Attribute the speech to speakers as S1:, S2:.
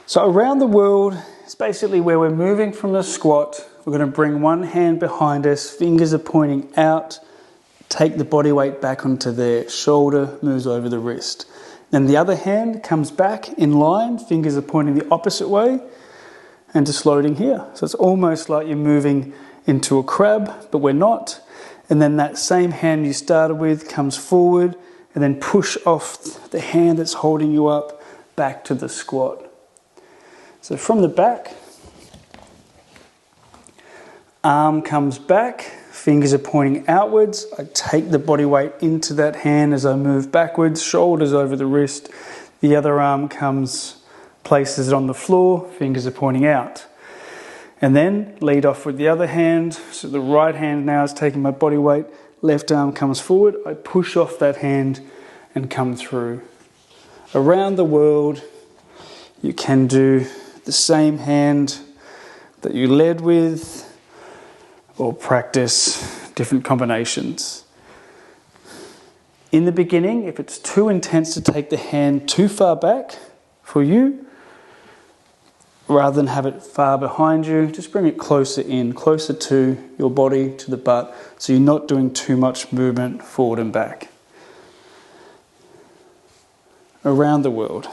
S1: So around the world is basically where we're moving from the squat. We're going to bring one hand behind us, fingers are pointing out, take the body weight back onto there, shoulder moves over the wrist. Then the other hand comes back in line, fingers are pointing the opposite way, and just loading here. So it's almost like you're moving into a crab, but we're not. And then that same hand you started with comes forward, and then push off the hand that's holding you up back to the squat. So from the back, arm comes back, fingers are pointing outwards. I take the body weight into that hand as I move backwards, shoulders over the wrist. The other arm places it on the floor, fingers are pointing out. And then lead off with the other hand. So the right hand now is taking my body weight, left arm comes forward. I push off that hand and come through. Around the world, you can do the same hand that you led with, or practice different combinations. In the beginning, if it's too intense to take the hand too far back for you, rather than have it far behind you, just bring it closer in, closer to your body, to the butt, so you're not doing too much movement forward and back. Around the world.